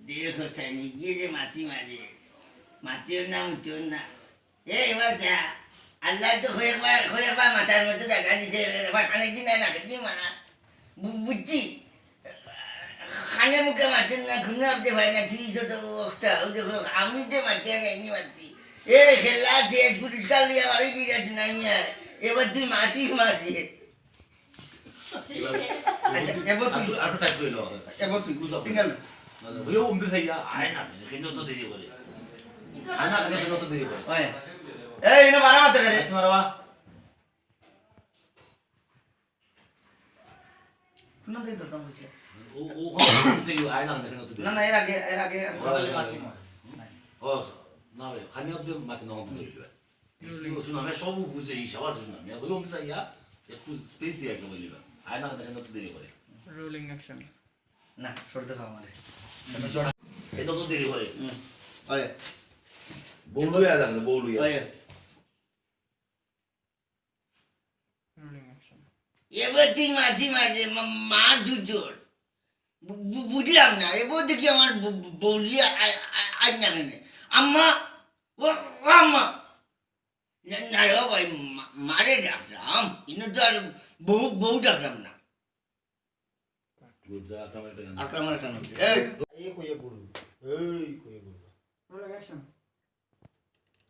দেখো সাইনি গিয়ে যে মাছি মারে মাটিও না উঠেও না এই বাসা আল্লাহ তো কয়েকবার মাথার মধ্যে দেখা দিছে এবার খানে কি না খেতে মা বুঝছি খানে মুখে মারতেন না ঘুমে আপনি ভাই না তুই ছোট একটা দেখো আমি যে মাটি আনি মারতি এ খেলা শেষ পুরস্কার লিয়ে বাড়ি গিয়ে গেছি না এবার তুই মাছি মারি আচ্ছা এবার তুই আটো টাইপ কইলো এবার তুই সিঙ্গেল হইও উমতে সাইয়া আয় না কেন তো দেরি করে আয় না কেন তো দেরি করে ওই এই ইনো বারা মাতে করে তোমার বাবা শুনো দেই দরকার বসে ও কোন সাইয়া আয় না কেন তো না না এর আগে ও না ভাই খানি অব্দি মাতে না অব্দি দিবে শুনো আমি সব বুঝে হিসাব আছে শুনো আমি হইও উমতে সাইয়া একটু স্পেস দিয়ে একটু বলিবা আয় না কেন তো দেরি করে রোলিং অ্যাকশন না সরতে খাও আমারে এটা তো দেরি করে ওই বউলুয়া দেখো বউলুয়া ওই রোলিং অ্যাকশন এবার তুই মাছি মারবে মার দুজোর বুঝলাম না এবার দেখি আমার বৌলিয়া আজ না কেন আম্মা ও আম্মা না রে ভাই মারে ডাকলাম কিন্তু তো আর বউ ডাকলাম না গুজা আক্রমণ আক্রমণ কেন এই কইয়ে বলু এই কইয়ে বলু রোলিং অ্যাকশন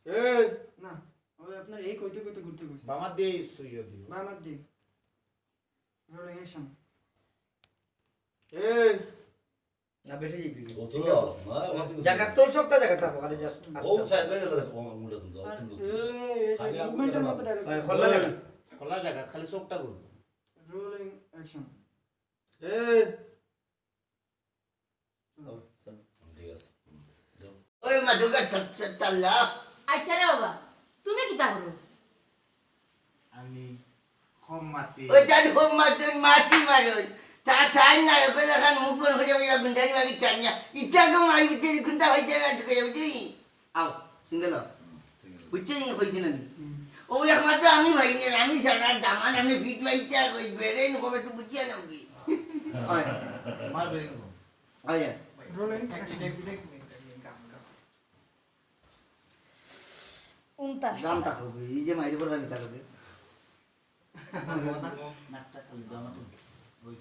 এই না ওই আপনার এই কইতে কইতে ঘুরতে গেছে বামা দে সুইয়া দিও বা আমার দিক রোলিং অ্যাকশন এই না বেশি যাবি ও তো জায়গা তোর সপ্তাহ জায়গা থাকো খালি জাস্ট ও চাই বেরে দেখো মুড়া তুমি এই মুভমেন্টের মতো ডায়লগ খোলা জায়গা খোলা জায়গা খালি চোখটা করব রোলিং অ্যাকশন এই ঠিক আছে ওই মাদুকা তাল্লা আচ্ছা রে বাবা তুমি কি তা করো আমি কম মাতি ওই তার হোম মাতুন মাছি মারুন তা তাই না ওগুলো খান মুখ বন হয়ে যাবে গুন্ডারি বাকি চান না ইচ্ছা কম মারি বুঝছি গুন্ডা হইতে না তোকে বুঝছি আও সিঙ্গেল বুঝছি নি কইছি না ও একমাত্র আমি ভাই না আমি ছাড়া দামান আমি ফিট ভাইটা কই বেরেন কবে একটু বুঝিয়া নাও কি হয় মার বেরিয়ে গো হয় রোলিং অ্যাকশন উনতা দাম তা হবে এই যে মাইরে পড়া নিতা হবে নাকটা খালি জামা তো ওই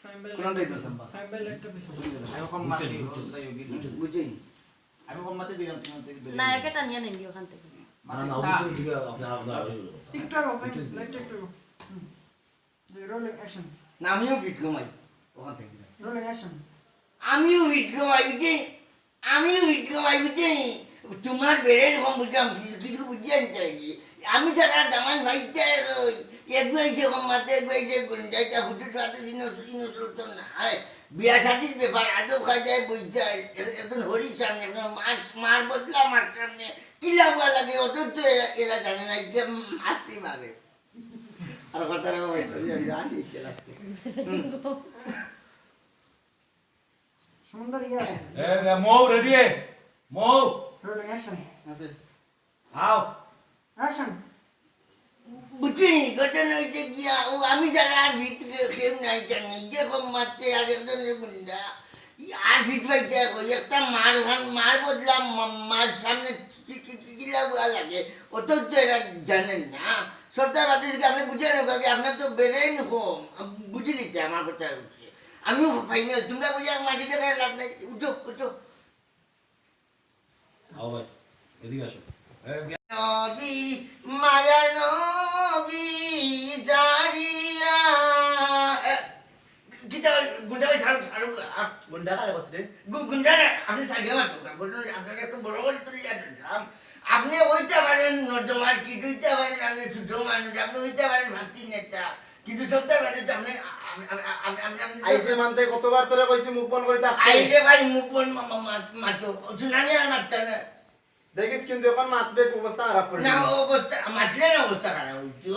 ফাইম বেল কোন দেই দিছাম ফাইম বেল একটা পিছন আমি কম মাতি যাই গি বুঝছি আমি কম মাতি দিলাম তুমি না একেটা নিয়ে নেন ওখান থেকে না না অবশ্যই ঠিক আছে আপনি আপনার একটু আগো ফাইম লাইট একটু আগো যে রোলিং অ্যাকশন না আমিও ফিট কমাই ওখান থেকে রোলিং অ্যাকশন আমিও ফিট কমাই বুঝছি আমিও ফিট কমাই বুঝছি তোমার বেরেন কম বুঝলাম কিছু বুঝিয়ে আনতে আমি ছাড়া দামান ভাইতে ওই এগুয়াইছে কম মাতে এগুয়াইছে গুন্ডাইটা ফুটু সাথে ইনো চলতো না বিয়া শাদির ব্যাপার আদব খাইতে বইতে এখন হরির সামনে মার বদলা মার সামনে কি লাগবা লাগে অত তো এরা জানে না যে মারতে পারে আর কথা আসি সুন্দর ইয়া এ মৌ রেডি মৌ রোলিং অ্যাকশন আছে আও অ্যাকশন বুঝছি ঘটনা হয়েছে গিয়া ও আমি ছাড়া আর ফিট খেম নাই জানি যে কম মারতে আর একজনের গুন্ডা আর ফিট পাইতে একটা মার বদলাম মার সামনে কি লাগা লাগে অত তো এরা জানেন না সপ্তাহ বাদে যদি আপনি বুঝে নেব আপনার তো বেরেন কম বুঝে নিতে আমার কথা আমিও ফাইনাল তোমরা বুঝে মাঝে দেখার লাভ নাই উঠো উঠো আও ভাই এদিকে আসো নবী মায়া নবী জারিয়া কিতা গুন্ডা ভাই শাহরুখ গুন্ডা কারে বসরে গুন্ডা না আপনি সাজিয়ে মাত্র গুন্ডা আপনাকে একটু বড় করে তুলে যাচ্ছেন আপনি হইতে পারেন নর্দমার কি হইতে পারেন আপনি ছোট মানুষ আপনি হইতে পারেন ভাতৃ নেতা কিন্তু সপ্তাহ বাদে তো আপনি আইসে মানতে কতবার তোরে কইছি মুখ বন্ধ করে থাকতে আইরে ভাই মুখ মাতো শুনানি আর মারতে না দেখিস কিন্তু এখন মাতবে অবস্থা খারাপ করে না অবস্থা মাতলে না অবস্থা খারাপ হইতো